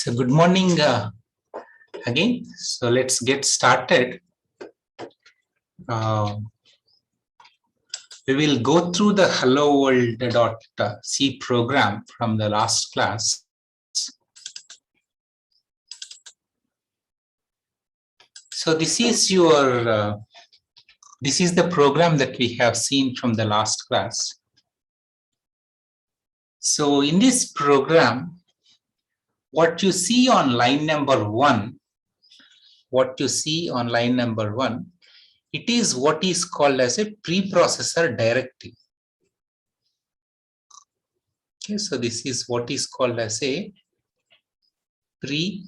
So good morning again. So let's get started. We will go through the hello world.c program from the last class. So this is your this is the program that we have seen from the last class. So in this program, what you see on line number 1, it is what is called as a preprocessor directive. Okay, so this is what is called as a preprocessor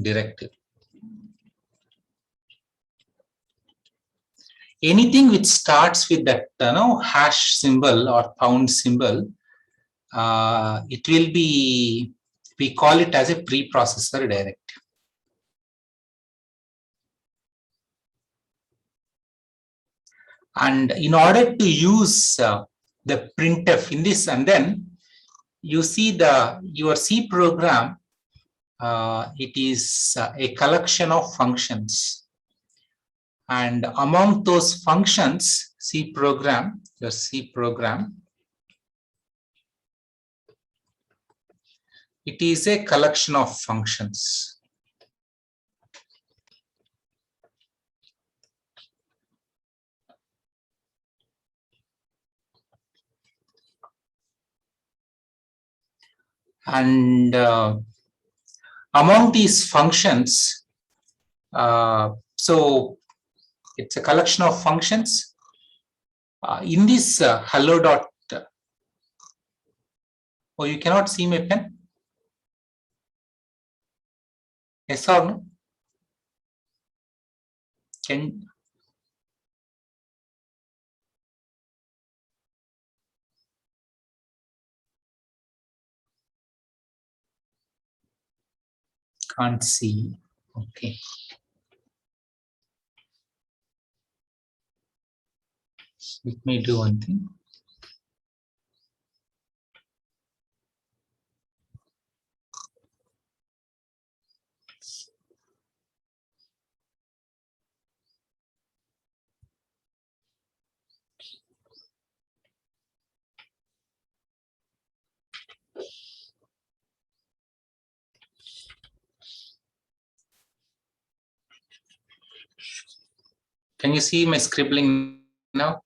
directive. Anything which starts with that hash symbol or pound symbol, it will be, we call it as a preprocessor directive. And in order to use the printf in this, and then you see your C program, it is a collection of functions. And among those functions, your C program, it is a collection of functions. And among these functions, so it's a collection of functions. In this hello dot, oh, you cannot see my pen? Yes or no? Can't see. Okay. Let me do one thing. Can you see my scribbling now?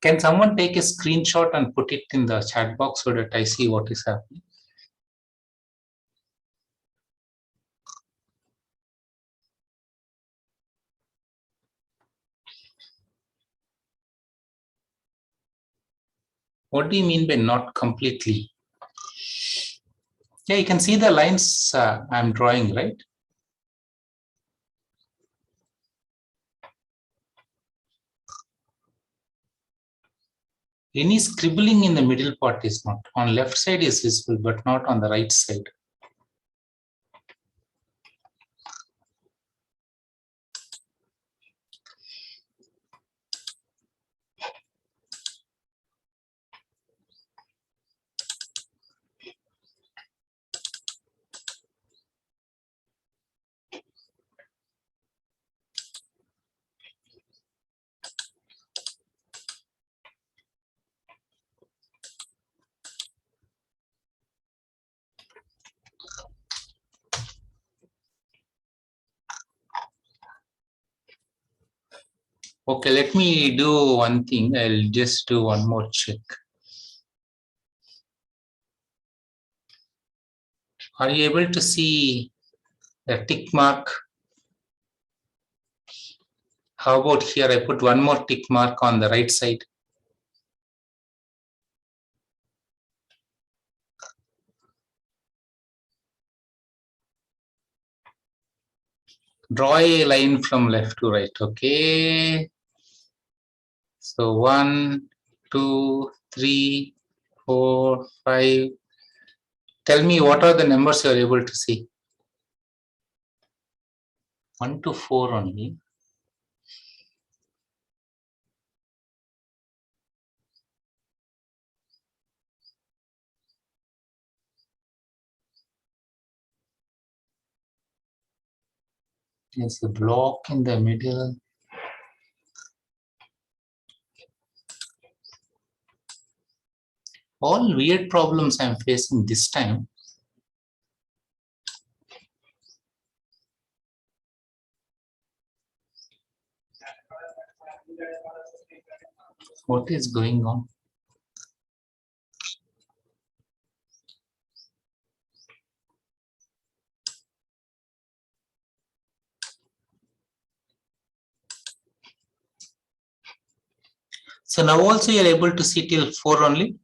Can someone take a screenshot and put it in the chat box so that I see what is happening? What do you mean by not completely? Yeah, you can see the lines I'm drawing, right? Any scribbling in the middle part is not. On left side is visible, but not on the right side. Okay, let me do one thing. I'll just do one more check. Are you able to see the tick mark? How about here? I put one more tick mark on the right side. Draw a line from left to right, okay? So 1, 2, 3, 4, 5, Tell me what are the numbers you are able to see. 1 to 4 only. There's a block in the middle. All weird problems I'm facing this time. What is going on? So now also you're able to see till 4 only.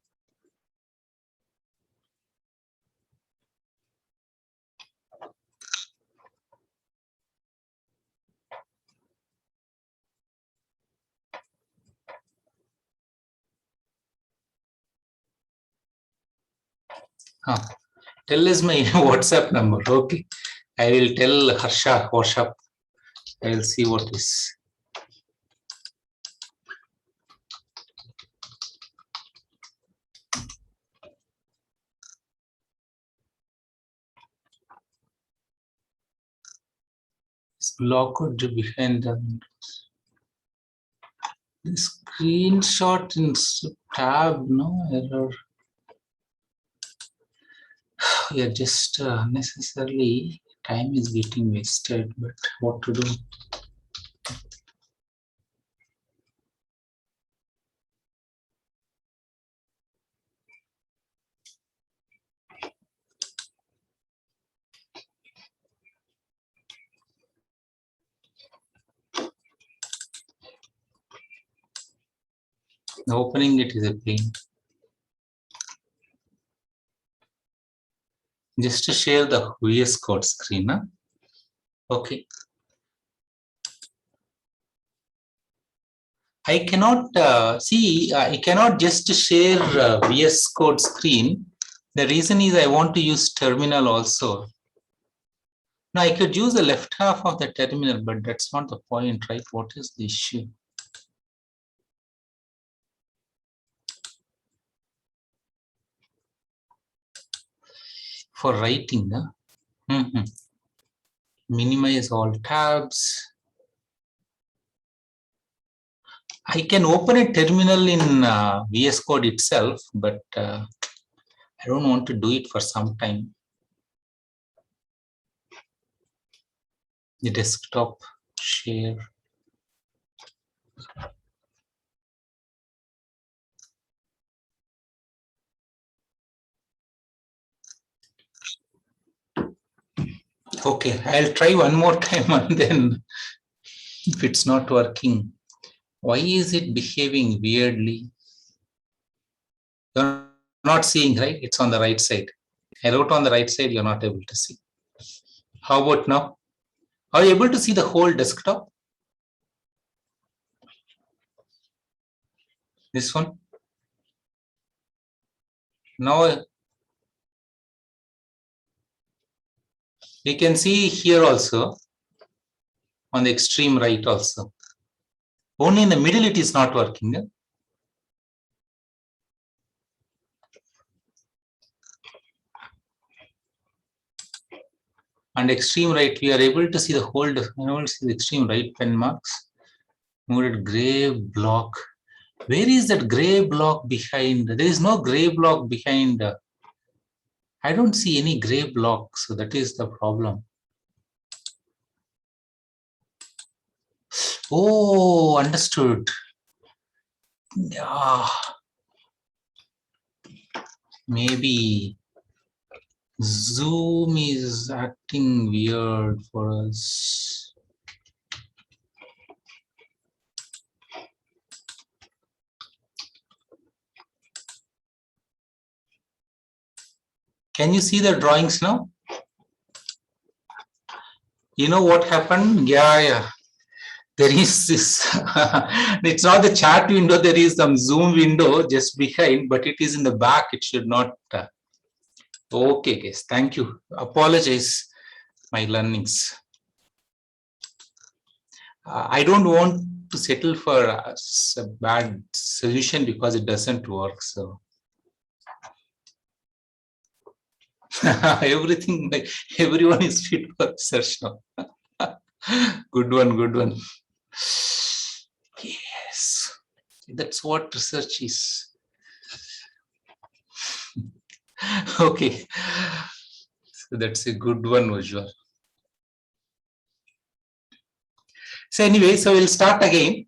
Tell is my WhatsApp number. Okay. I will tell Harsha WhatsApp. I will see what is. This block could be behind the windows. The screenshot in tab, no error. We are just unnecessarily time is getting wasted, but what to do? Opening it is a pain. Just to share the VS Code screen. Huh? Okay. I cannot see, I cannot just share VS Code screen. The reason is I want to use terminal also. Now I could use the left half of the terminal, but that's not the point, right? What is the issue? For writing, minimize all tabs. I can open a terminal in VS Code itself, but I don't want to do it for some time. The desktop share. Okay, I'll try one more time and then if it's not working, why is it behaving weirdly? You're not seeing, right? It's on the right side. I wrote on the right side, you're not able to see. How about now? Are you able to see the whole desktop? This one? Now you can see here also, on the extreme right also. Only in the middle it is not working. And extreme right, we are able to see the whole, see the extreme right pen marks. Moved gray block. Where is that gray block behind? There is no gray block behind. I don't see any gray block, so that is the problem. Oh, understood. Yeah. Maybe Zoom is acting weird for us. Can you see the drawings now? You know what happened? Yeah. There is this, it's not the chat window, there is some Zoom window just behind, but it is in the back, it should not. Okay, guys, thank you. Apologize my learnings. I don't want to settle for a bad solution because it doesn't work. So everything, like everyone is fit for research now. Good one, good one. Yes, that's what research is. Okay, so that's a good one, Ujjwal. So anyway, so we'll start again.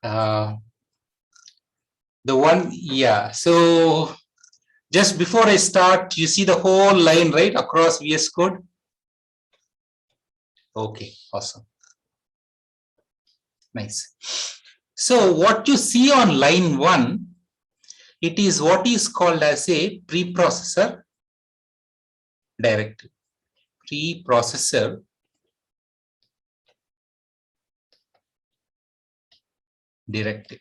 The one, yeah. So just before I start, you see the whole line, right, across VS Code? Okay, awesome. Nice. So what you see on line 1, it is what is called as a preprocessor directive. Preprocessor directive.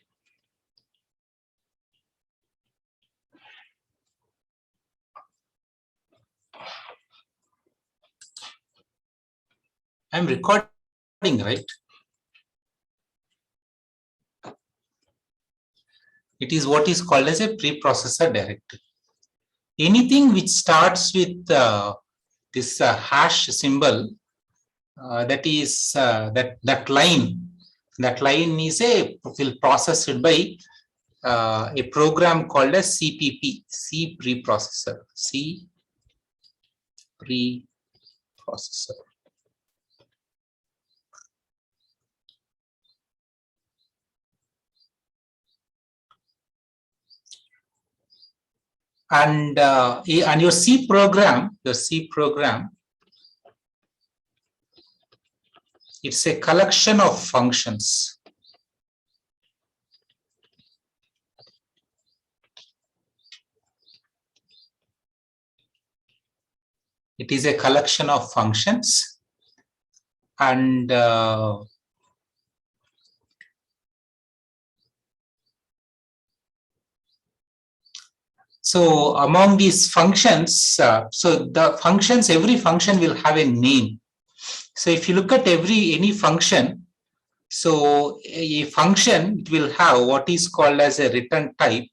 I'm recording, right? It is what is called as a preprocessor directive. Anything which starts with this hash symbol, that is that line is will process it by a program called as CPP, C preprocessor, C preprocessor. And your C program, it's a collection of functions. It is a collection of functions, and so among these functions, so the functions, every function will have a name. So if you look at any function, so a function, it will have what is called as a return type,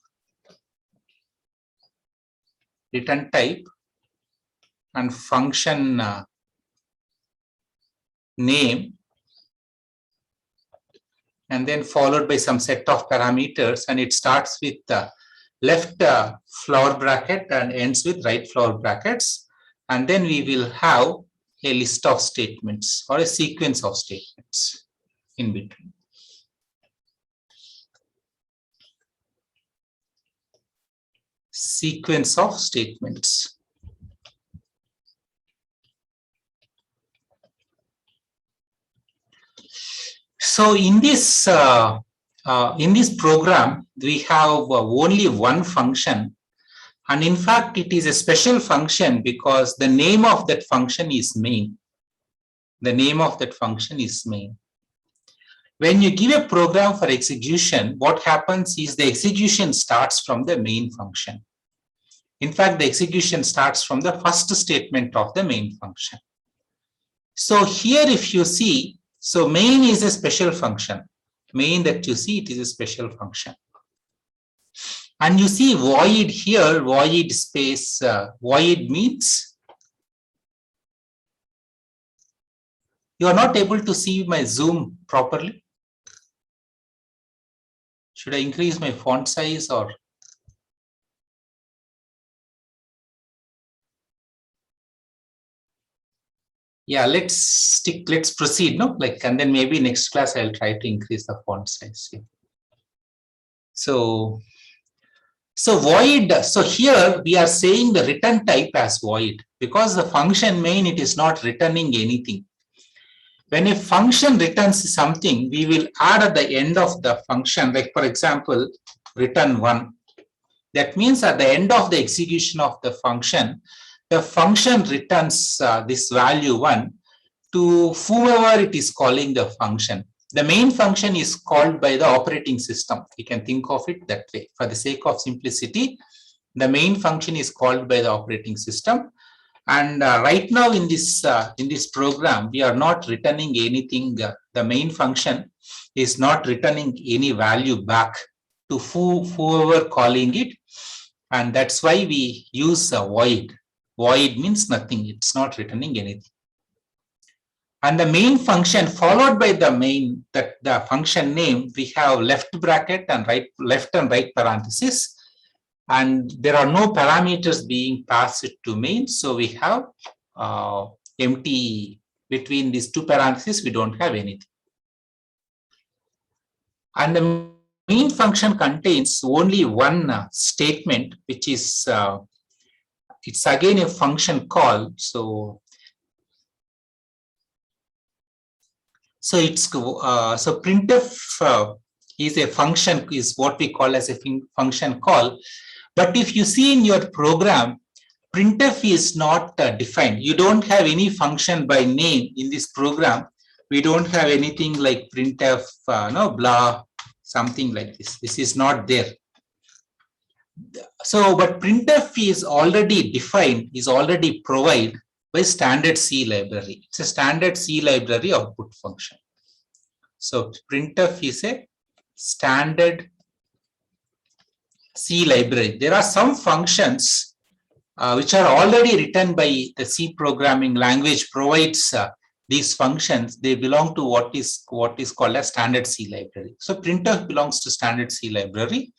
and function name, and then followed by some set of parameters, and it starts with the left flower bracket and ends with right flower brackets, and then we will have a list of statements or a sequence of statements in between. Sequence of statements. So in this program, we have only one function, and in fact, it is a special function because the name of that function is main. The name of that function is main. When you give a program for execution, what happens is the execution starts from the main function. In fact, the execution starts from the first statement of the main function. So here, if you see, so main is a special function. Main that you see, it is a special function. And you see void here, void space, void means you are not able to see my zoom properly. Should I increase my font size or? Yeah, let's proceed, no? Like, and then maybe next class I'll try to increase the font size. Yeah. So void, so here we are saying the return type as void because the function main, it is not returning anything. When a function returns something, we will add at the end of the function, like for example, return 1. That means at the end of the execution of the function returns this value 1 to whoever it is calling the function. The main function is called by the operating system. You can think of it that way. For the sake of simplicity, The main function is called by the operating system. And right now in this program, we are not returning anything. The main function is not returning any value back to whoever calling it. And that's why we use a void. Void means nothing. It's not returning anything. And the main function followed by the function name, we have left bracket and left and right parenthesis. And there are no parameters being passed to main. So we have empty between these two parentheses, we don't have anything. And the main function contains only one statement, which is, it's again a function call. So it's so printf is a function, is what we call as a function call. But if you see in your program, printf is not defined. You don't have any function by name in this program. We don't have anything like printf, no, blah, something like this. This is not there. So, but printf is already defined, is already provided by standard C library. It's a standard C library output function. So printf is a standard C library. There are some functions which are already written by the C programming language provides these functions. They belong to what is called a standard C library. So printf belongs to standard C library.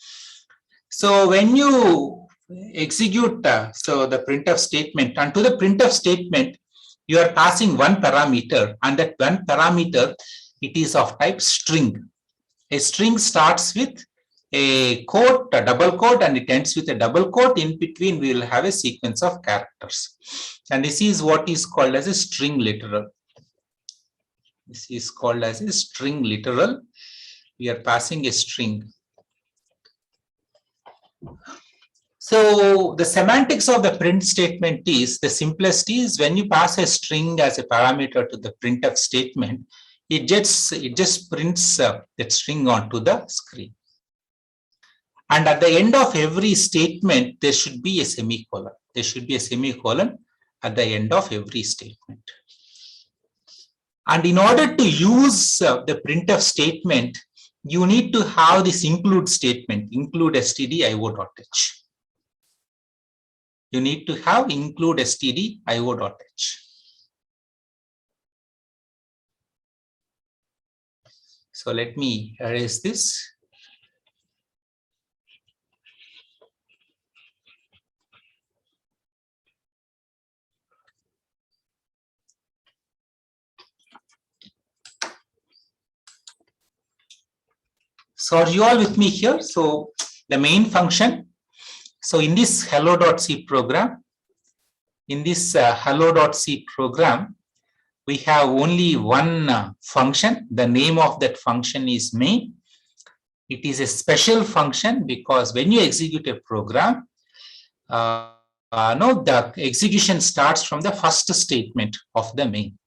So when you execute so the printf statement, and to the printf statement you are passing one parameter, and that one parameter, it is of type string. A string starts with a quote, a double quote, and it ends with a double quote. In between we will have a sequence of characters, and this is what is called as a string literal. This is called as a string literal. We are passing a string. So the semantics of the print statement is, the simplest is when you pass a string as a parameter to the printf statement, it just prints that string onto the screen. And at the end of every statement, there should be a semicolon. There should be a semicolon at the end of every statement. And in order to use the printf statement, you need to have this include statement, include stdio.h. You need to have include stdio.h. So let me erase this. So are you all with me here? So the main function. So in this hello.c program, we have only one function. The name of that function is main. It is a special function because when you execute a program, the execution starts from the first statement of the main.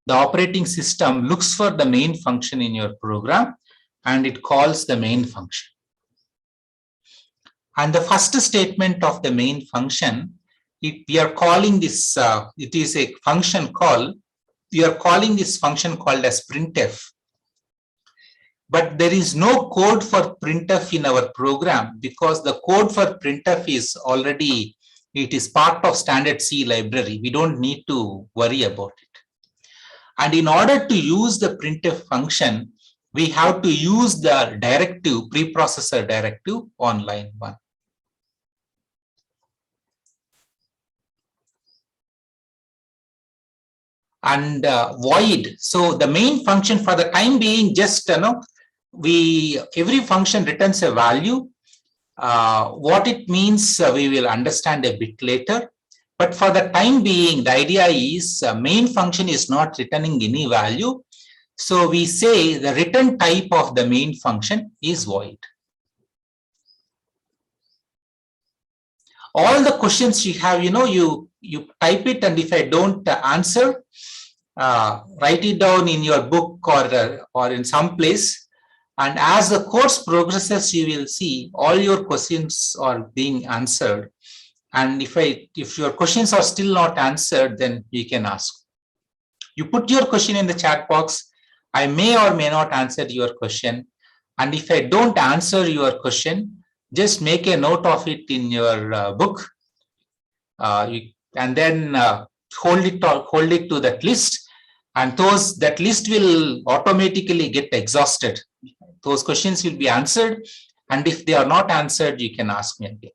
The operating system looks for the main function in your program and it calls the main function. And the first statement of the main function, we are calling this, it is a function call. We are calling this function called as printf. But there is no code for printf in our program because the code for printf is already, it is part of standard C library. We don't need to worry about it. And in order to use the printf function, we have to use the directive, preprocessor directive on line 1. And void. So the main function for the time being, just every function returns a value. What it means, we will understand a bit later. But for the time being, the idea is main function is not returning any value. So we say the return type of the main function is void. All the questions you have, you type it, and if I don't answer, write it down in your book or in some place, And as the course progresses, you will see all your questions are being answered. And if your questions are still not answered, then you can ask. You put your question in the chat box. I may or may not answer your question. And if I don't answer your question, just make a note of it in your book. And then hold it to that list. And that list will automatically get exhausted. Those questions will be answered. And if they are not answered, you can ask me again.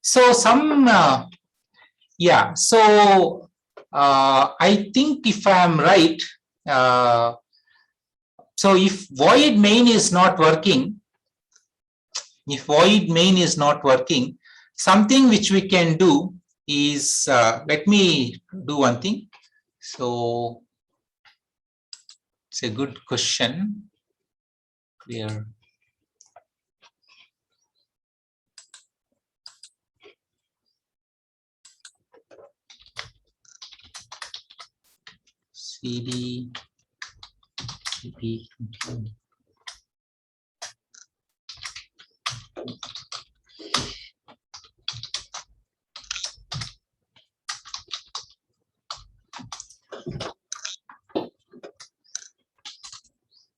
So I think if I'm right, so if void main is not working, something which we can do is, let me do one thing. So it's a good question. Clear. CD CP21.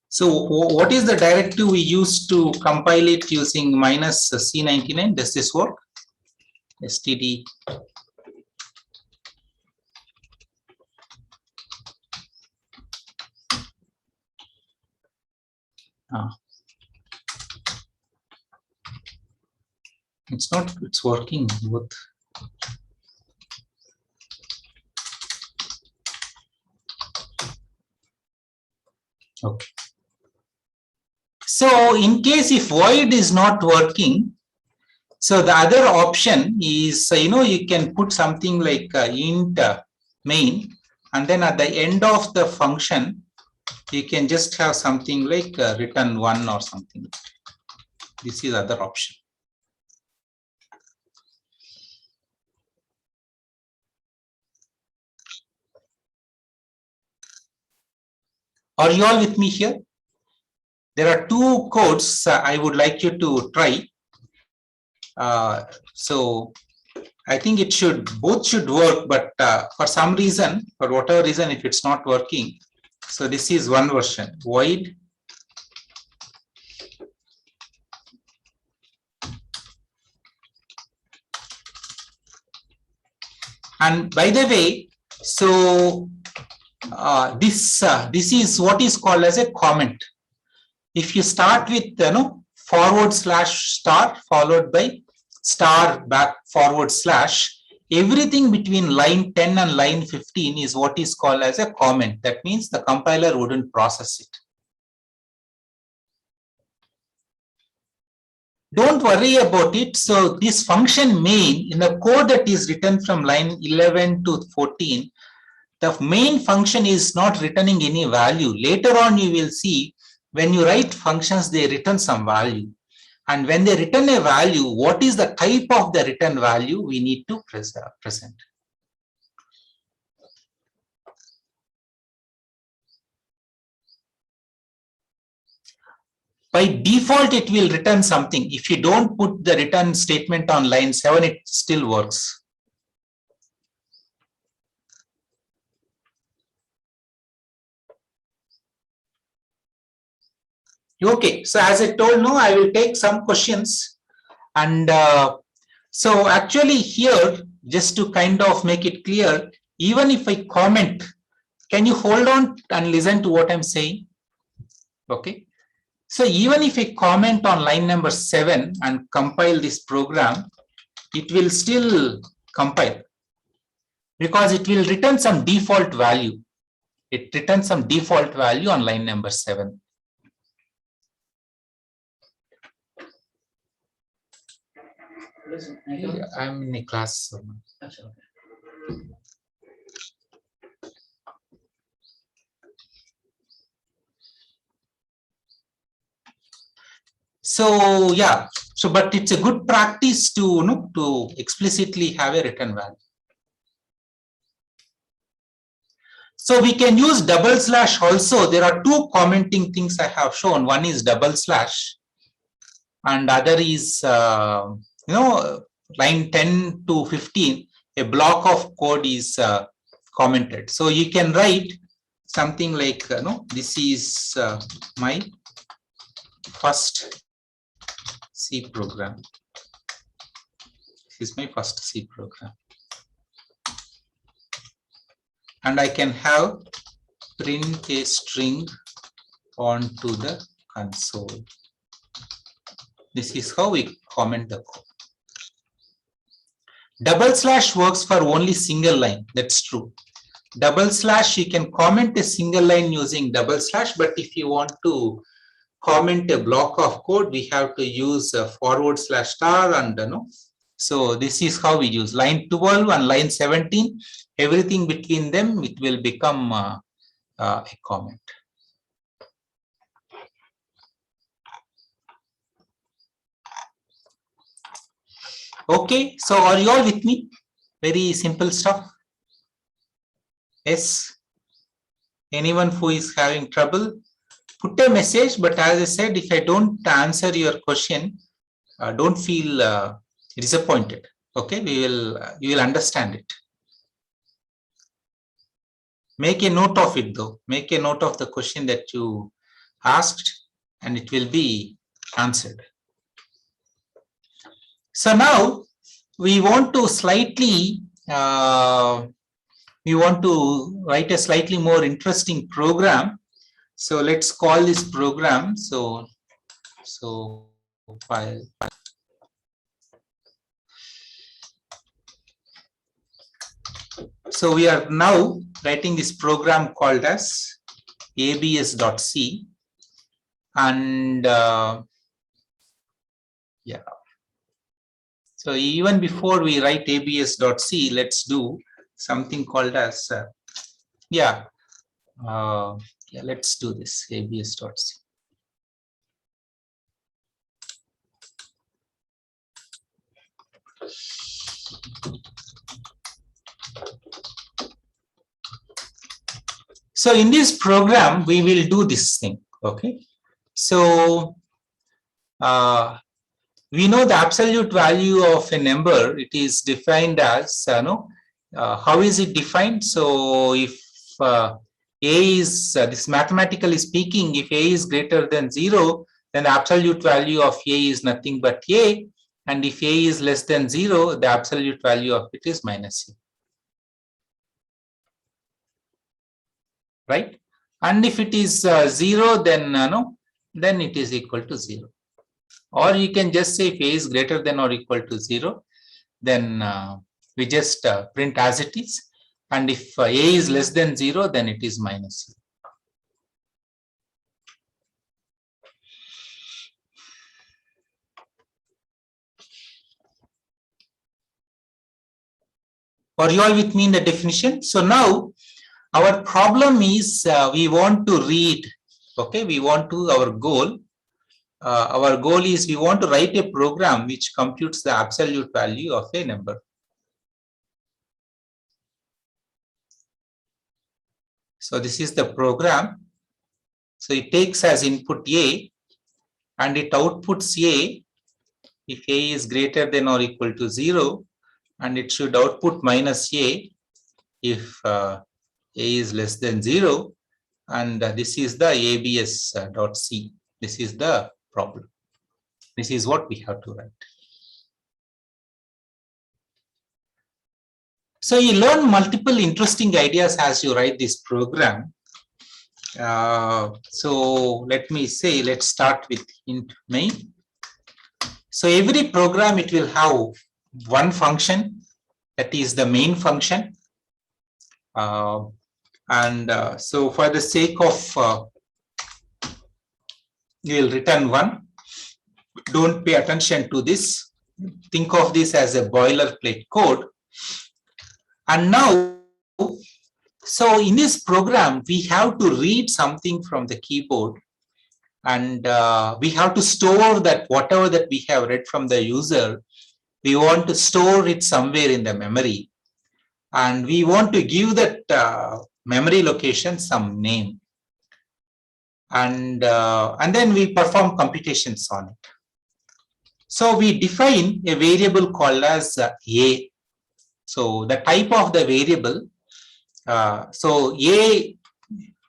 So what is the directive we use to compile it using minus C99? Does this work? std it's working both. Okay. So in case if void is not working, so the other option is, you can put something like int main, and then at the end of the function, you can just have something like return 1 or something. This is other option. Are you all with me here? There are two codes I would like you to try. So I think both should work, but for some reason, for whatever reason, if it's not working, so this is one version, void and by the way, so this is what is called as a comment. If you start with /* followed by */ everything between line 10 and line 15 is what is called as a comment. That means the compiler wouldn't process it. Don't worry about it. So this function main, in the code that is written from line 11 to 14, the main function is not returning any value. Later on, you will see when you write functions, they return some value. And when they return a value, what is the type of the return value we need to present? By default, it will return something. If you don't put the return statement on line 7, it still works. Okay, so as I told, I will take some questions. And so actually here, just to kind of make it clear, even if I comment, can you hold on and listen to what I'm saying? Okay. So even if I comment on line number 7 and compile this program, it will still compile because it will return some default value. It returns some default value on line number 7. I'm in a class. So yeah, So, but it's a good practice to to explicitly have a written value. So we can use double slash also. There are two commenting things I have shown. One is double slash, and other is line 10 to 15. A block of code is commented. So you can write something like this is my first C program. This is my first C program. And I can have print a string onto the console. This is how we comment the code. Double slash works for only single line. That's true. Double slash, you can comment a single line using double slash, but if you want to comment a block of code, we have to use a forward slash star and So this is how we use line 12 and line 17. Everything between them, it will become a comment. Okay, so are you all with me? Very simple stuff. Yes. Anyone who is having trouble, put a message. But as I said, if I don't answer your question, don't feel disappointed. Okay, you will understand it. Make a note of it though. Make a note of the question that you asked, and it will be answered. So now we want to slightly write a slightly more interesting program. So let's call this program. So file. So we are now writing this program called as abs.c, and yeah. So even before we write abs.c, let's do something called as let's do this abs.c. So in this program, we will do this thing. Okay. So we know the absolute value of a number. It is defined as how is it defined? So if A is this mathematically speaking, if A is greater than 0, then the absolute value of A is nothing but A, and if A is less than 0, the absolute value of it is minus A. Right? And if it is 0, then then it is equal to 0. Or you can just say if A is greater than or equal to 0, then we just print as it is. And if A is less than 0, then it is minus 0. Are you all with me in the definition? So now our problem is we want to read, okay, our goal is we want to write a program which computes the absolute value of a number. So this is the program. So it takes as input A and it outputs A if A is greater than or equal to 0, and it should output minus A if A is less than 0, and this is the abs.c. This is the problem. This is what we have to write. So you learn multiple interesting ideas as you write this program. So let me say, let's start with int main. So every program, it will have one function, that is the main function. So for the sake of, you will return 1. Don't pay attention to this. Think of this as a boilerplate code. And now, so in this program, we have to read something from the keyboard. and we have to store that whatever that we have read from the user, we want to store it somewhere in the memory, and we want to give that memory location some name, and then we perform computations on it. So we define a variable called as A. So the type of the variable, so A,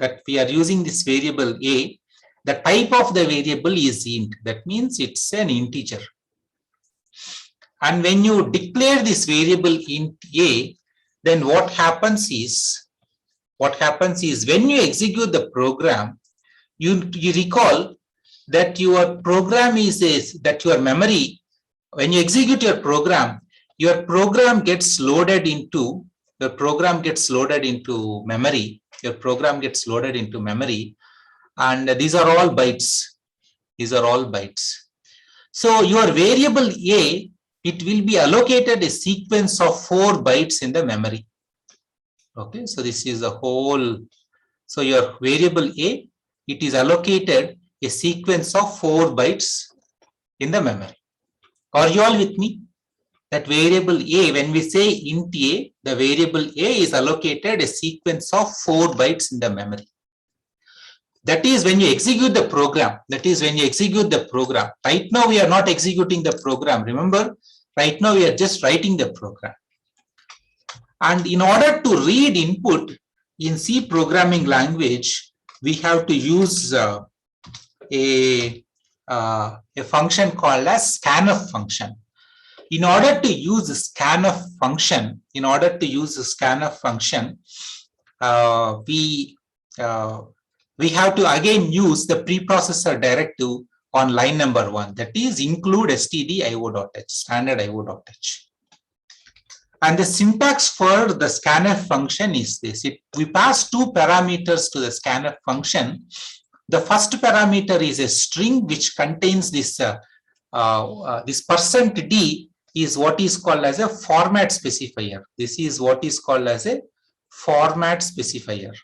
that we are using this variable A, the type of the variable is int. That means it's an integer. And when you declare this variable int A, then what happens is when you execute the program, you recall that your program that your memory, when you execute your program gets loaded into memory. Your program gets loaded into memory, and these are all bytes. So your variable A, it will be allocated a sequence of 4 bytes in the memory. Okay, so this is a whole. So your variable A, it is allocated a sequence of 4 bytes in the memory. Are you all with me? That variable A, when we say int A, the variable A is allocated a sequence of 4 bytes in the memory. That is when you execute the program. Right now we are not executing the program. Remember, right now we are just writing the program. And in order to read input in C programming language, we have to use a function called as scanf function. In order to use the scanf function, we have to again use the preprocessor directive on line number 1, that is include stdio.h, standard io.h. And the syntax for the scanf function is this. We pass 2 parameters to the scanf function. The first parameter is a string which contains this %d is what is called as a format specifier. This is what is called as a format specifier.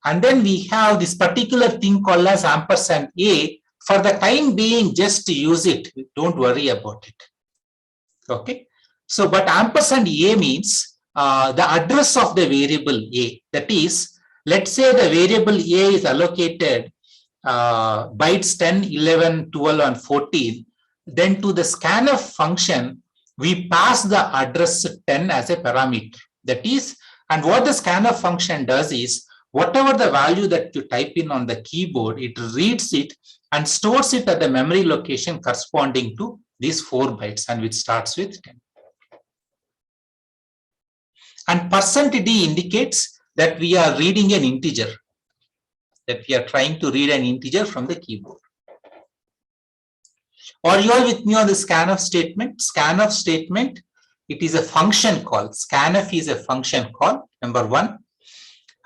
And then we have this particular thing called as ampersand A. For the time being, just use it. Don't worry about it. Okay. So, but ampersand A means the address of the variable A. That is, let's say the variable A is allocated bytes 10, 11, 12, and 14. Then to the scanf function, we pass the address 10 as a parameter. That is, and what the scanf function does is, whatever the value that you type in on the keyboard, it reads it and stores it at the memory location corresponding to these 4 bytes, and which starts with 10. And %d indicates that we are reading an integer, that we are trying to read an integer from the keyboard. Are you all with me on the scanf statement? Scanf statement, it is a function call. Scanf is a function call, number 1.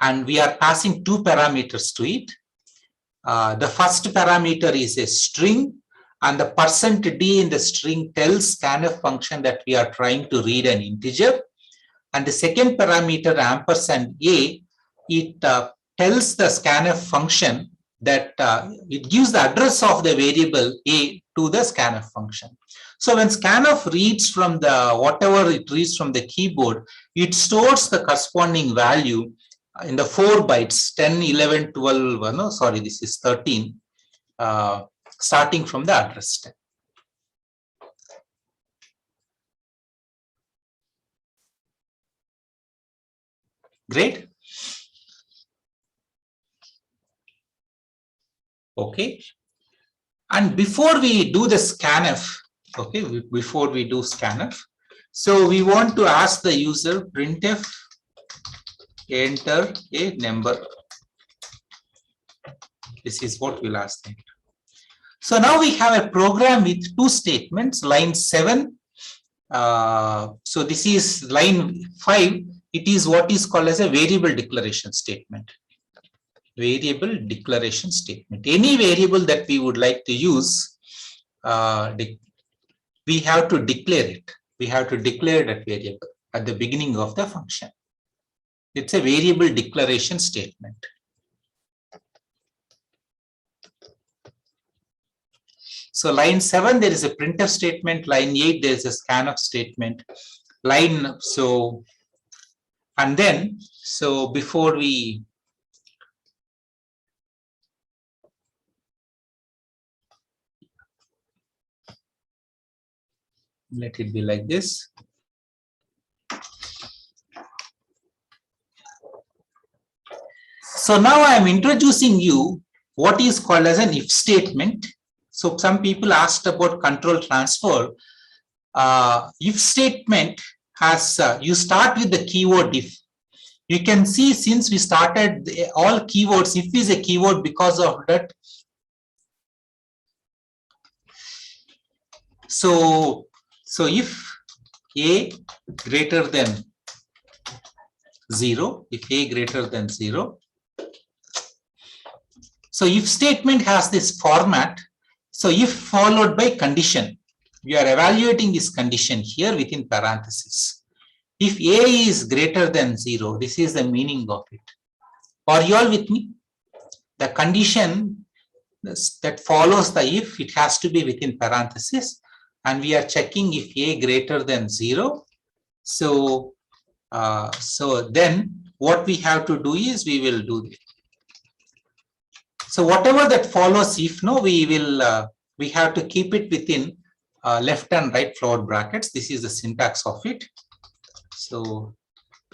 And we are passing 2 parameters to it. The first parameter is a string, and the %d in the string tells scanf function that we are trying to read an integer. And the second parameter, ampersand A, it tells the scanf function that it gives the address of the variable A to the scanf function. So when scanf reads from whatever it reads from the keyboard, it stores the corresponding value in the 4 bytes, 10, 11, 12, no, sorry, this is 13, starting from the address 10. Great. Okay. And before we do the scanf, okay, before we do scanf, so we want to ask the user printf enter a number. This is what we'll ask them. So now we have a program with 2 statements, line 7. So this is line 5. It is what is called as a variable declaration statement. Variable declaration statement. Any variable that we would like to use, we have to declare it. We have to declare that variable at the beginning of the function. It's a variable declaration statement. So line 7, there is a printf statement. Line 8, there is a scanf statement. And then, so before we let it be like this. So now I am introducing you what is called as an if statement. So some people asked about control transfer. If statement has, you start with the keyword if. You can see since we started all keywords, if is a keyword because of that. So if a greater than 0, if a greater than 0. So if statement has this format. So if followed by condition, we are evaluating this condition here within parentheses. If a is greater than 0, this is the meaning of it. Are you all with me? The condition that follows the if, it has to be within parentheses, and we are checking if a greater than 0. So then what we have to do is we will do this. So whatever that follows if, no, we have to keep it within left and right float brackets. This is the syntax of it. So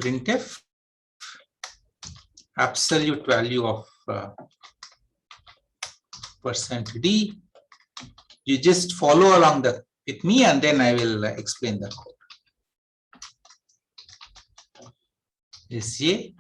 printf absolute value of %d. You just follow along with me, and then I will explain the code. SA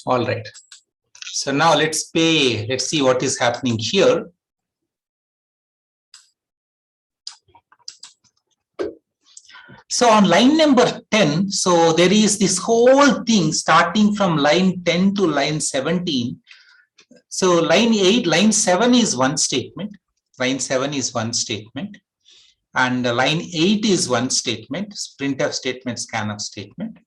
All right. So now let's see what is happening here. So on line number 10, so there is this whole thing starting from line 10 to line 17. So line 8, line 7 is one statement. Line 7 is one statement. And line 8 is one statement, printf statement, scanf statement.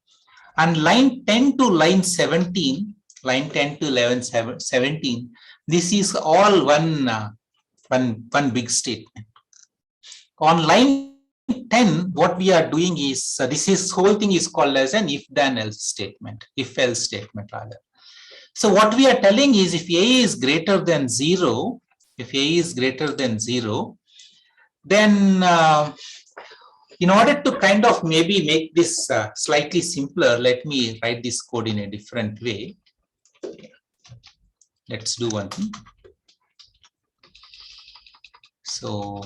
And line 10 to line 17, line 10 to 17, this is all one big statement. On line 10, what we are doing is, this whole thing is called as an if then else statement, if else statement rather. So what we are telling is if a is greater than 0, then in order to kind of maybe make this slightly simpler, let me write this code in a different way. Let's do one thing. So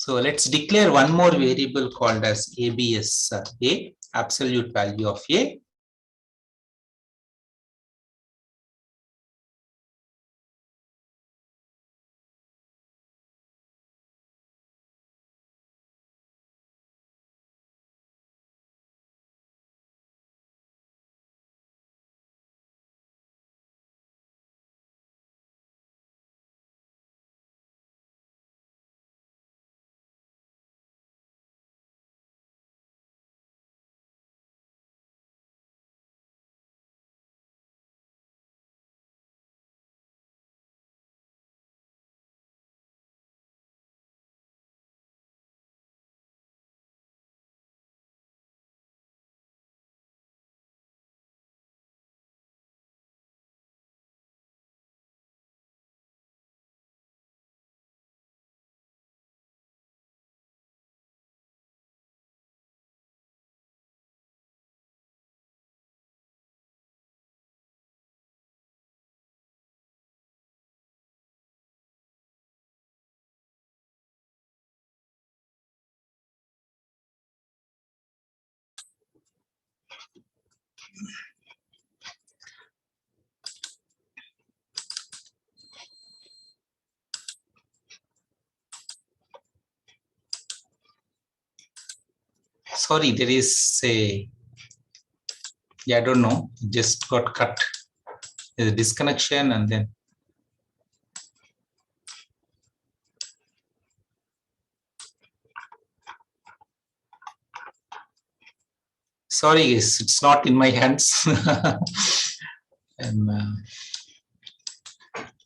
let's declare one more variable called as abs a, absolute value of a. Sorry, there is a, yeah, I don't know, it just got cut. There's a disconnection and then. Sorry, guys, it's not in my hands. And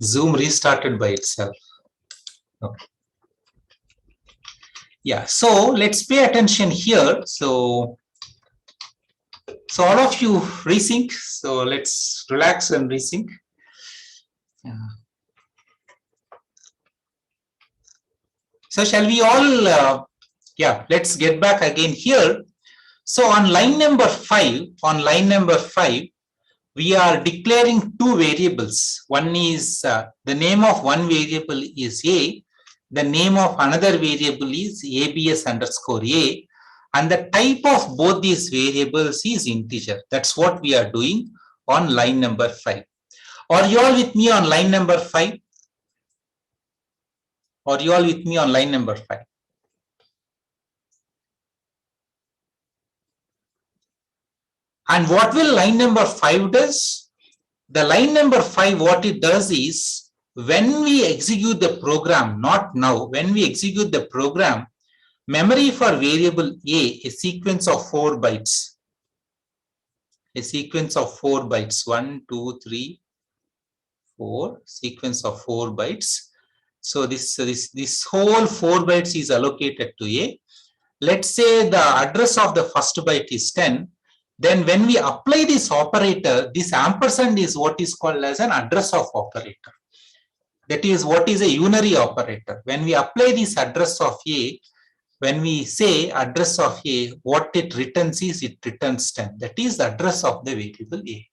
Zoom restarted by itself. Okay. Yeah, so let's pay attention here. So all of you resync. So let's relax and resync. So shall we all, yeah, let's get back again here. So on line number 5, we are declaring two variables. One is the name of one variable is A, the name of another variable is abs underscore A, and the type of both these variables is integer. That's what we are doing on line number 5. Are you all with me on line number 5? Are you all with me on line number 5? And what will line number 5 does? The line number 5, what it does is, when we execute the program, not now, when we execute the program, memory for variable A, a sequence of 4 bytes. A sequence of 4 bytes, 1, 2, 3, 4, sequence of 4 bytes. So this whole 4 bytes is allocated to A. Let's say the address of the first byte is 10. Then when we apply this operator, this ampersand is what is called as an address of operator. That is what is a unary operator. When we apply this address of A, when we say address of A, what it returns is, it returns 10. That is the address of the variable A.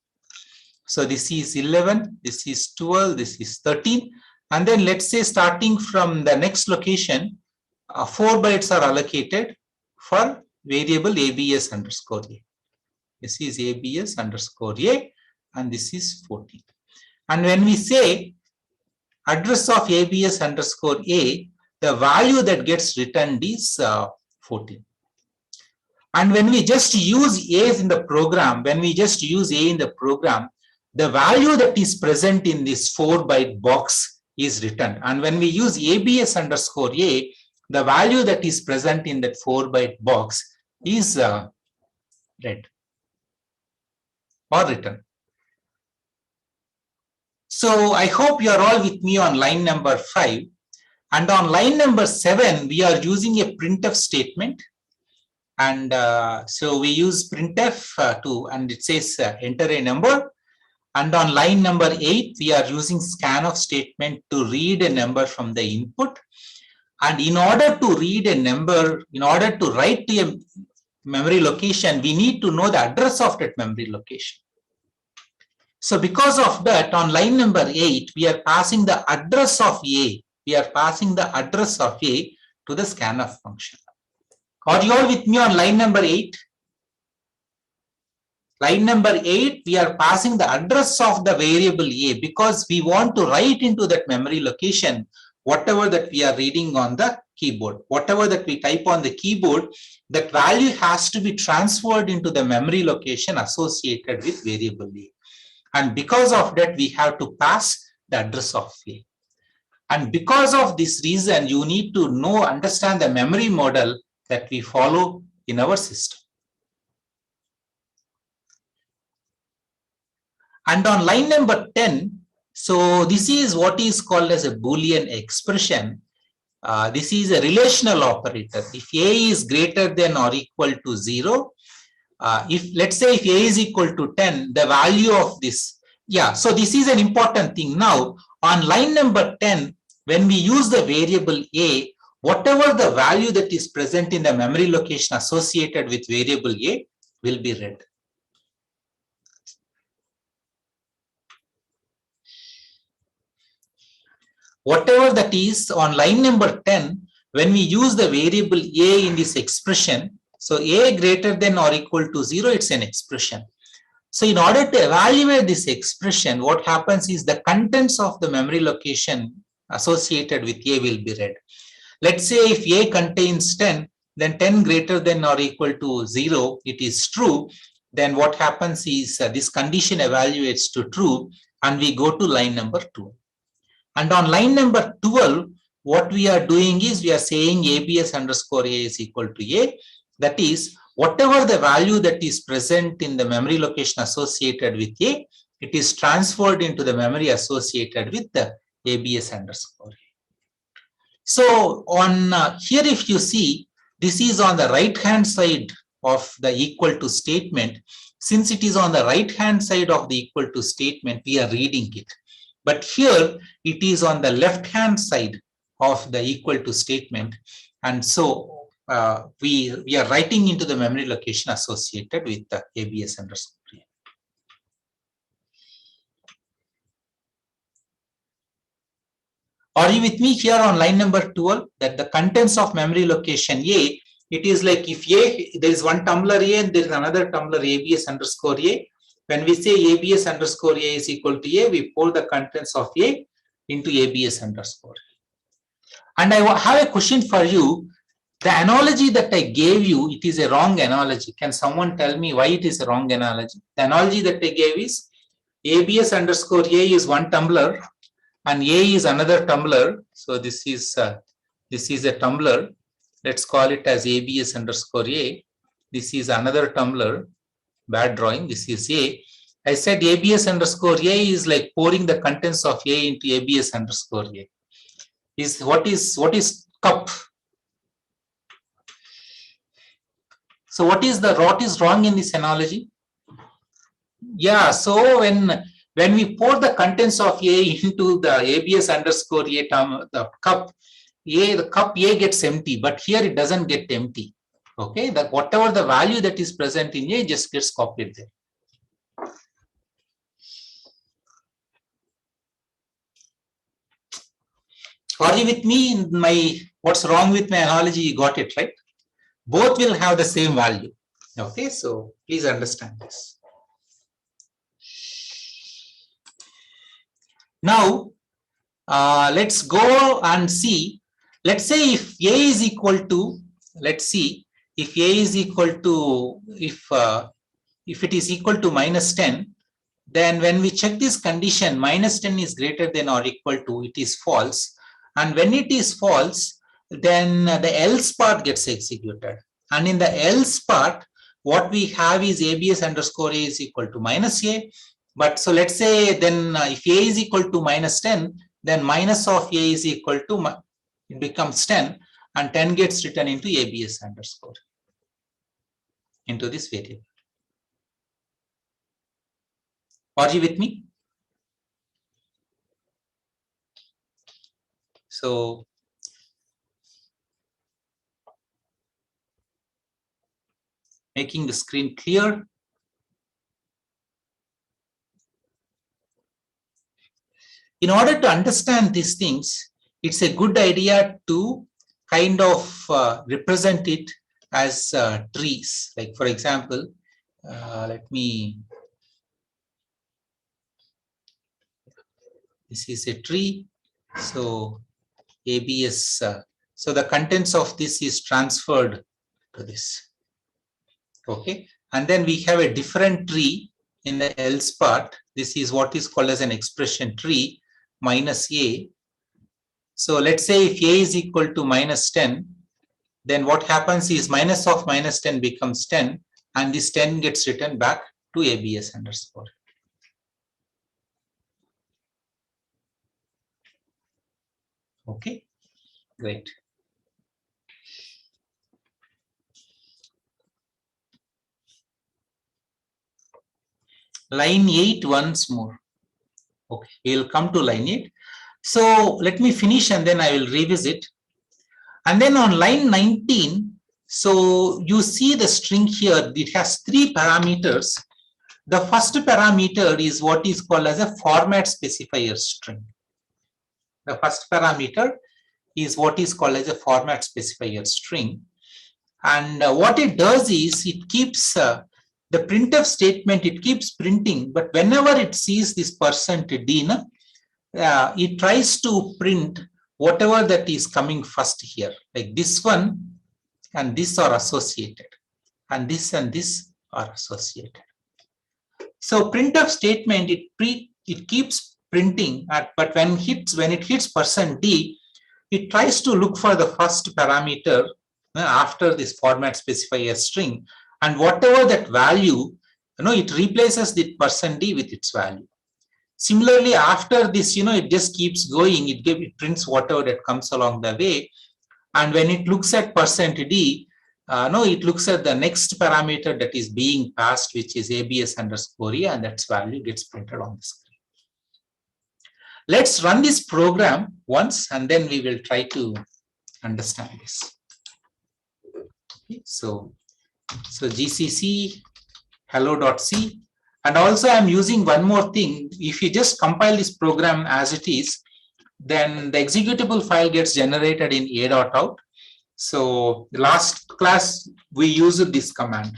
So this is 11, this is 12, this is 13. And then let's say starting from the next location, 4 bytes are allocated for variable abs underscore A. This is abs underscore A, and this is 14. And when we say address of abs underscore A, the value that gets returned is 14. And when we just use A in the program, the value that is present in this 4-byte box is returned. And when we use abs underscore A, the value that is present in that 4-byte box is read or written. So I hope you are all with me on line number 5. And on line number 7, we are using a printf statement. And so we use printf and it says enter a number. And on line number 8, we are using scanf statement to read a number from the input. And in order to read a number, in order to write to a memory location, we need to know the address of that memory location. So because of that, on line number 8, we are passing the address of A. We are passing the address of A to the scanf function. Are you all with me on line number 8? Line number 8, we are passing the address of the variable A because we want to write into that memory location whatever that we are reading on the keyboard. Whatever that we type on the keyboard, that value has to be transferred into the memory location associated with variable A. And because of that, we have to pass the address of A. And because of this reason, you need to understand the memory model that we follow in our system. And on line number 10, so this is what is called as a Boolean expression. This is a relational operator. If A is greater than or equal to 0, let's say if A is equal to 10, the value of this, so this is an important thing. Now, on line number 10, when we use the variable A, whatever the value that is present in the memory location associated with variable A will be read. Whatever that is on line number 10, when we use the variable A in this expression, so A greater than or equal to 0, it's an expression. So in order to evaluate this expression, what happens is the contents of the memory location associated with A will be read. Let's say if A contains 10, then 10 greater than or equal to 0, it is true. Then what happens is this condition evaluates to true, and we go to line number 2. And on line number 12, what we are doing is we are saying ABS underscore A is equal to A. That is, whatever the value that is present in the memory location associated with A, it is transferred into the memory associated with the ABS underscore A. So on here, if you see, this is on the right hand side of the equal to statement. Since it is on the right hand side of the equal to statement, we are reading it. But here it is on the left hand side of the equal to statement. And so we are writing into the memory location associated with the ABS underscore A. Are you with me here on line number 12? That the contents of memory location A, it is like if A, there is one tumbler A and there is another tumbler ABS underscore A. When we say ABS underscore A is equal to A, we pour the contents of A into ABS underscore A. And I have a question for you. The analogy that I gave you, it is a wrong analogy. Can someone tell me why it is a wrong analogy? The analogy that I gave is ABS underscore A is one tumbler and A is another tumbler. So this is a tumbler. Let's call it as ABS underscore A. This is another tumbler. Bad drawing. This is A. I said ABS underscore A is like pouring the contents of A into ABS underscore A. What is cup? So what is wrong in this analogy? Yeah. So when we pour the contents of A into the ABS underscore A the cup A gets empty, but here it doesn't get empty. Okay, that whatever the value that is present in A just gets copied there. Are you with me in what's wrong with my analogy? You got it, right? Both will have the same value. Okay, so please understand this. Now, let's go and see. Let's say if A is equal to, let's see, if A is equal to, if it is equal to minus 10, then when we check this condition, minus 10 is greater than or equal to, it is false. And when it is false, then the else part gets executed. And in the else part, what we have is ABS underscore A is equal to minus A. But so let's say then if A is equal to minus 10, then minus of A is equal to, it becomes 10, and 10 gets written into ABS underscore into this variable. Are you with me? So making the screen clear. In order to understand these things, it's a good idea to kind of represent it as trees. Like for example, this is a tree. So ABS, so the contents of this is transferred to this. Okay, and then we have a different tree in the else part. This is what is called as an expression tree minus A. So let's say if A is equal to minus 10, then what happens is minus of minus 10 becomes 10, and this 10 gets written back to ABS underscore. Okay, great. Line 8 once more. Okay, we'll come to line 8. So let me finish and then I will revisit. And then on line 19, so you see the string here, it has 3 parameters. The first parameter is what is called as a format specifier string. The first parameter is what is called as a format specifier string. And what it does is it keeps the printf statement, it keeps printing, but whenever it sees this %d, it tries to print whatever that is coming first here, like this one and this are associated, and this are associated. So printf statement, it keeps printing, but when it hits %d, it tries to look for the first parameter after this format specifier string, and whatever that value, it replaces the %d with its value. Similarly, after this, it just keeps going. It prints whatever that comes along the way, and when it looks at %d, it looks at the next parameter that is being passed, which is abs_e, and that value gets printed on the screen. Let's run this program once, and then we will try to understand this. Okay, so gcc hello.c, and also I'm using one more thing. If you just compile this program as it is, then the executable file gets generated in a.out. So last class we used this command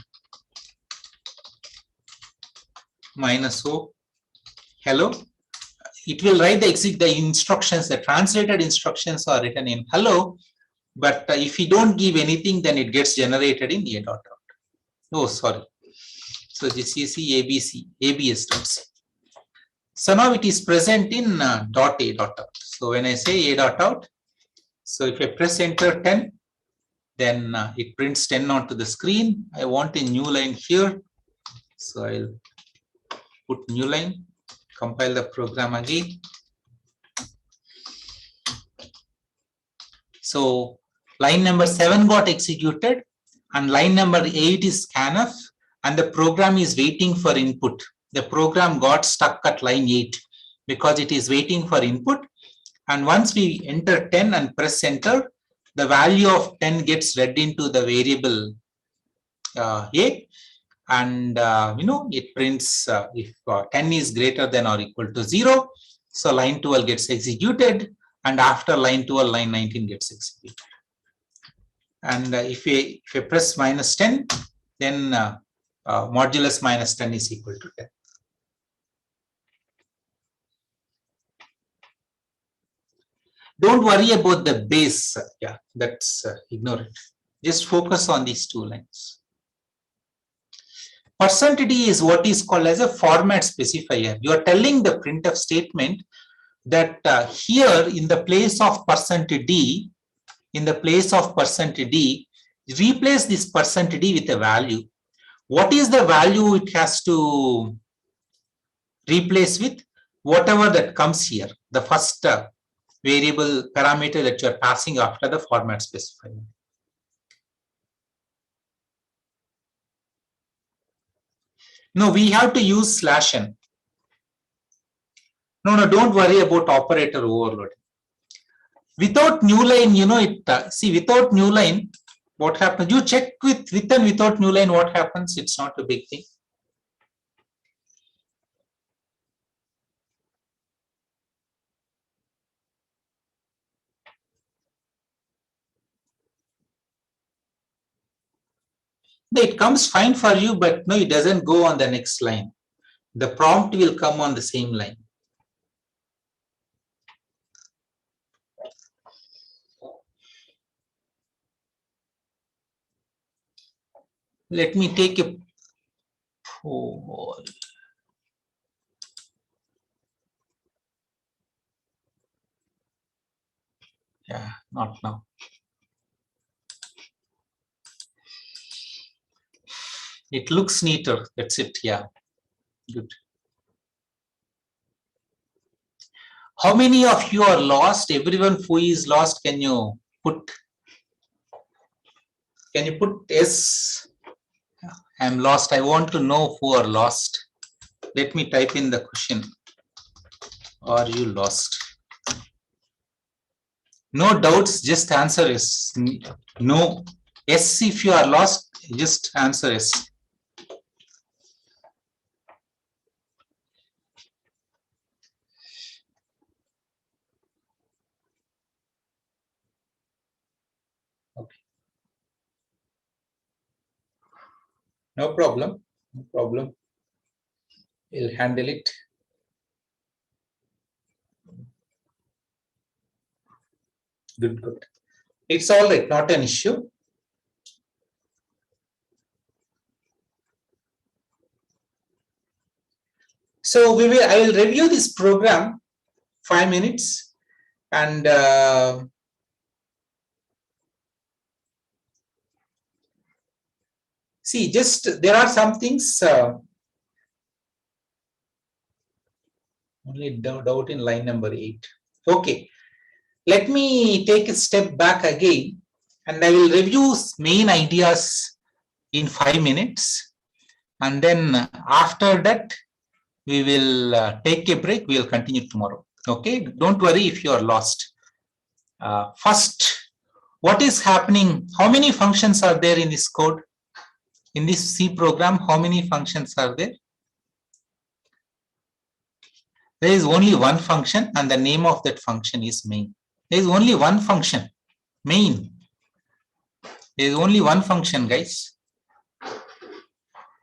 -o hello. It will write the instructions. The translated instructions are written in hello, but if you don't give anything, then it gets generated in a.out. Oh, sorry. So gcc abs.c. So now it is present in .a.out. So when I say a.out, so if I press enter 10, then it prints 10 onto the screen. I want a new line here, so I'll put new line, compile the program again. So line number 7 got executed, and line number 8 is scanf, and the program is waiting for input. The program got stuck at line 8 because it is waiting for input, and once we enter 10 and press enter, the value of 10 gets read into the variable a, and it prints if 10 is greater than or equal to 0. So line 12 gets executed, and after line 12, line 19 gets executed. And if I press -10, then modulus -10 is equal to 10. Don't worry about the base. Yeah, that's ignore it. Just focus on these two lines. %d is what is called as a format specifier. You are telling the printf statement that here in the place of %d, replace this %d with a value. What is the value it has to replace with? Whatever that comes here, the first variable parameter that you are passing after the format specifier. No, we have to use /n. No, don't worry about operator overload. Without new line, without new line, what happens? You check with and without new line, what happens? It's not a big thing. It comes fine for you, but no, it doesn't go on the next line. The prompt will come on the same line. Let me take a poll. Yeah, not now. It looks neater. That's it. Yeah, good. How many of you are lost? Everyone who is lost, can you put S? I'm lost. I want to know who are lost. Let me type in the question. Are you lost? No doubts, just answer is no. Yes, if you are lost, just answer yes. Okay. No problem. No problem. We'll handle it. Good, good. It's all right, not an issue. So I will review this program 5 minutes and see, just there are some things only doubt in line number 8. Okay, let me take a step back again and I will review main ideas in 5 minutes, and then after that we will take a break. We will continue tomorrow. Okay, don't worry if you are lost. First, what is happening? How many functions are there in this code? In this C program, how many functions are there? There is only one function, and the name of that function is main. There is only one function, main. There is only one function, guys.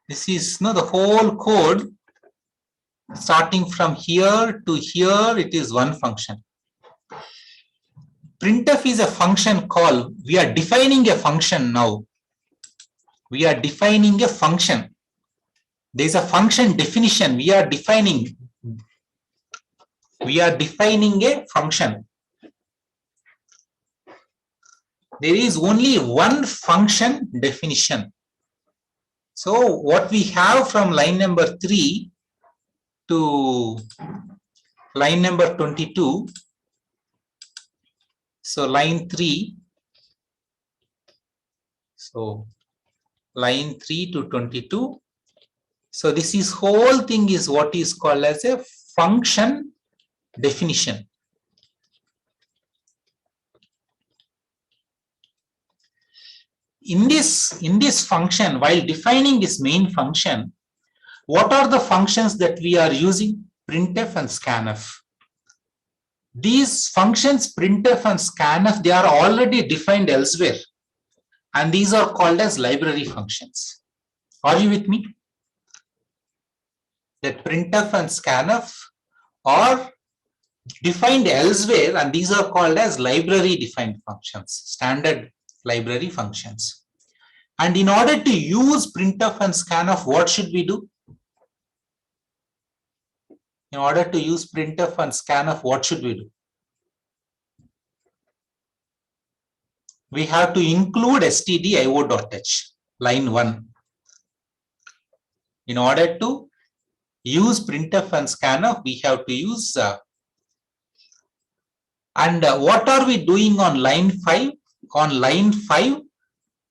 This is the whole code. Starting from here to here, it is one function. Printf is a function call. We are defining a function now. We are defining a function. There is a function definition. We are defining a function. There is only one function definition. So what we have from line number 3 to line number 22, so line 3, so line 3 to 22, so this is whole thing is what is called as a function definition. In this function, while defining this main function, what are the functions that we are using? Printf and scanf. These functions printf and scanf, they are already defined elsewhere, and these are called as library functions. Are you with me? That printf and scanf are defined elsewhere, and these are called as library defined functions, standard library functions. And in order to use printf and scanf, what should we do? In order to use printf and scanf, what should we do? We have to include stdio.h, line 1. In order to use printf and scanf, we have to use what are we doing on line 5? On line 5,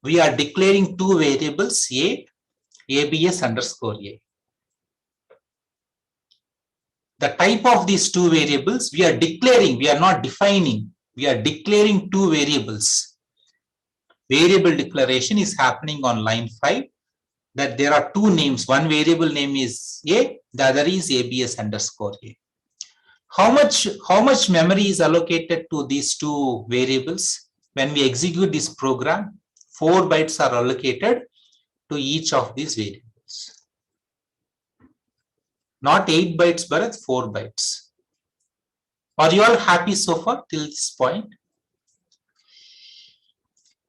we are declaring two variables, abs underscore a. The type of these two variables we are declaring, we are not defining, we are declaring two variables. Variable declaration is happening on line 5, that there are two names. One variable name is a, the other is abs underscore a. How much memory is allocated to these two variables? When we execute this program, 4 bytes are allocated to each of these variables. Not 8 bytes, but 4 bytes. Are you all happy so far till this point?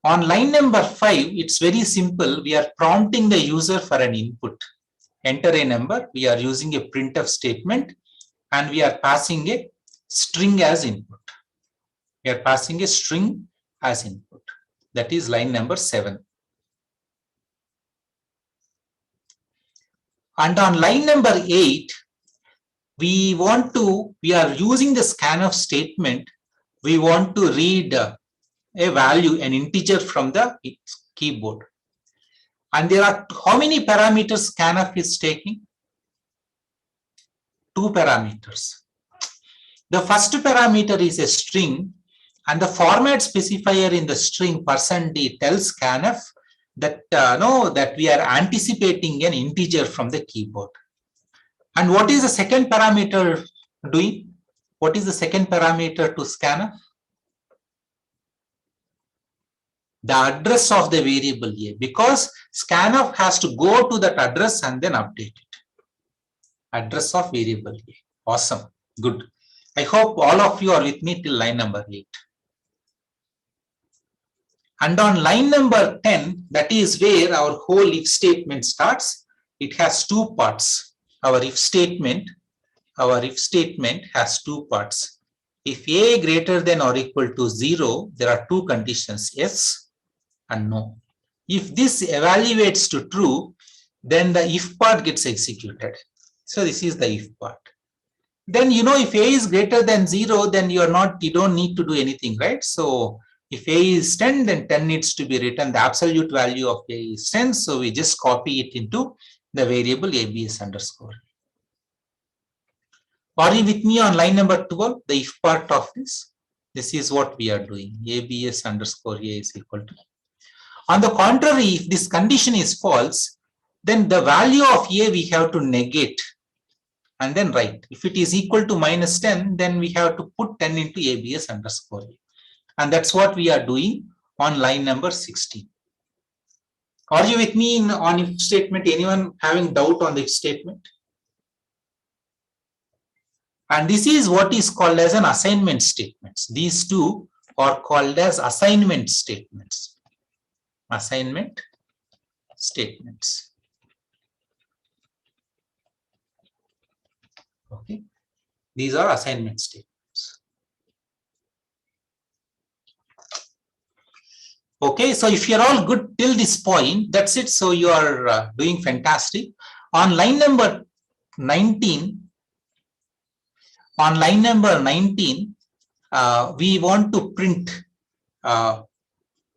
On line number 5, it's very simple. We are prompting the user for an input. Enter a number. We are using a printf statement, and we are passing a string as input. We are passing a string as input. That is line number 7. And on line number 8, we are using the scanf statement. We want to read a value, an integer from the keyboard. And there are how many parameters scanf is taking? 2 parameters. The first parameter is a string, and the format specifier in the string %d tells scanf that that we are anticipating an integer from the keyboard. And what is the second parameter doing? What is the second parameter to scanf? the address of the variable A, because scanf has to go to that address and then update it. Address of variable A. Awesome. Good. I hope all of you are with me till line number 8. And on line number 10, that is where our whole if statement starts. It has two parts. Our if statement has two parts. If A greater than or equal to 0, there are two conditions, yes and no. If this evaluates to true, then the if part gets executed. So this is the if part. Then if A is greater than 0, then you don't need to do anything, right? So if A is 10, then 10 needs to be written. The absolute value of A is 10. So we just copy it into the variable ABS underscore. Are you with me on line number 12, the if part of this? This is what we are doing. ABS underscore A is equal to. On the contrary, if this condition is false, then the value of A we have to negate and then write. If it is equal to minus 10, then we have to put 10 into ABS underscore A. And that's what we are doing on line number 16. Are you with me on if statement? Anyone having doubt on the if statement? And this is what is called as an assignment statements. These two are called as assignment statements. Assignment statements. Okay. These are assignment statements. Okay, so if you're all good till this point, that's it. So you are doing fantastic. On line number 19, we want to print the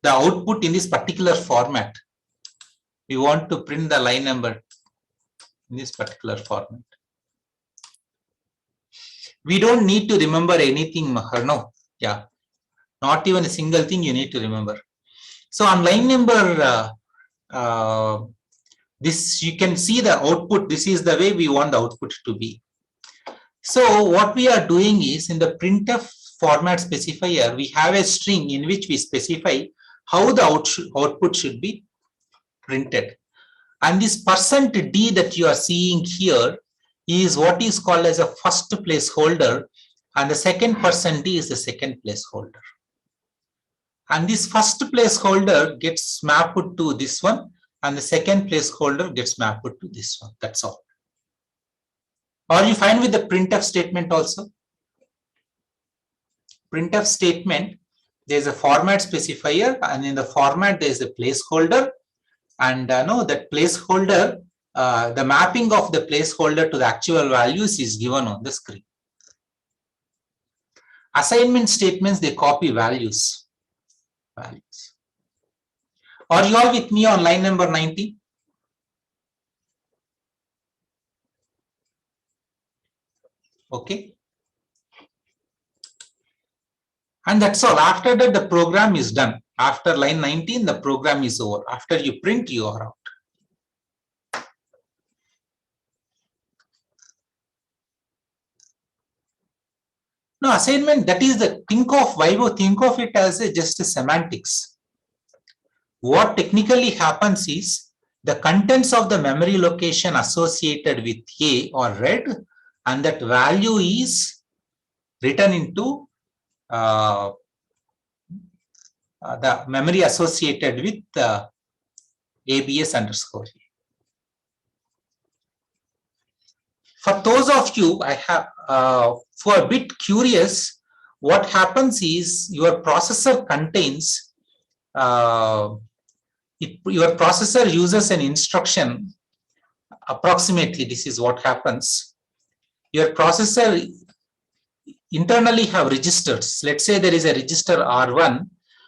output in this particular format. We want to print the line number in this particular format. We don't need to remember anything, no. Yeah, not even a single thing you need to remember. So on line number, this you can see the output. This is the way we want the output to be. So what we are doing is in the printf format specifier, we have a string in which we specify how the output should be printed. And this %d that you are seeing here is what is called as a first placeholder, and the second %d is the second placeholder. And this first placeholder gets mapped to this one, and the second placeholder gets mapped to this one. That's all. Are you fine with the printf statement also? Printf statement, there's a format specifier, and in the format there is a placeholder, and that placeholder, the mapping of the placeholder to the actual values is given on the screen. Assignment statements, they copy values. Are you all with me on line number 90? Okay. And that's all. After that, the program is done. After line 19, the program is over. After you print, you are out. No, assignment, that is the think of it as just a semantics. What technically happens is the contents of the memory location associated with A are read, and that value is written into the memory associated with ABS underscore A. For those of you, I have for a bit curious, what happens is your processor contains your processor uses an instruction. Approximately, this is what happens. Your processor internally have registers. Let's say there is a register R1.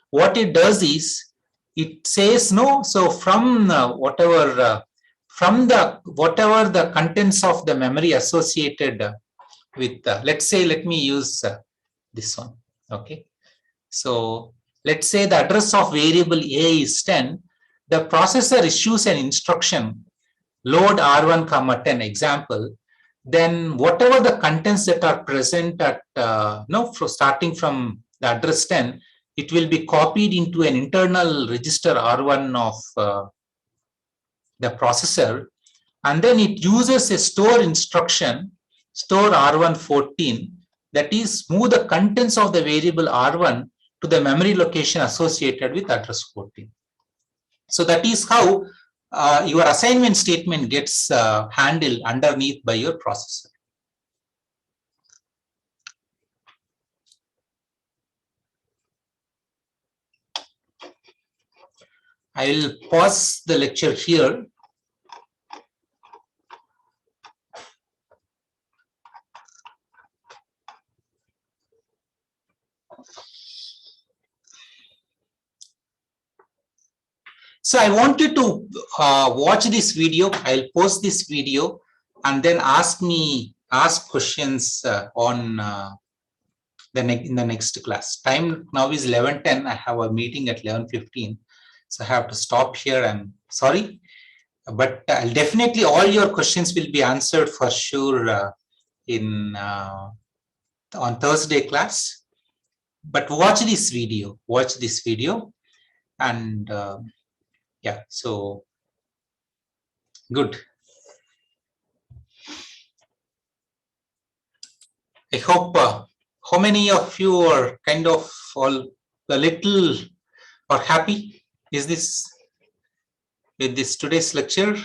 What it does is it says no. So from whatever the contents of the memory associated with let's say, let me use this one. Okay, so let's say the address of variable A is 10. The processor issues an instruction load R1 comma 10 example. Then whatever the contents that are present at starting from the address 10, it will be copied into an internal register R1 of the processor, and then it uses a store instruction, store R114, that is move the contents of the variable R1 to the memory location associated with address 14. So that is how your assignment statement gets handled underneath by your processor. I will pause the lecture here. So I want you to watch this video. I'll post this video and then ask questions on in the next class. Time now is 11:10. I have a meeting at 11:15. So I have to stop here. I'm sorry, but definitely all your questions will be answered for sure in on Thursday class. But watch this video. Watch this video, and yeah. So good. I hope. How many of you are kind of all a little or happy? Is this with this today's lecture?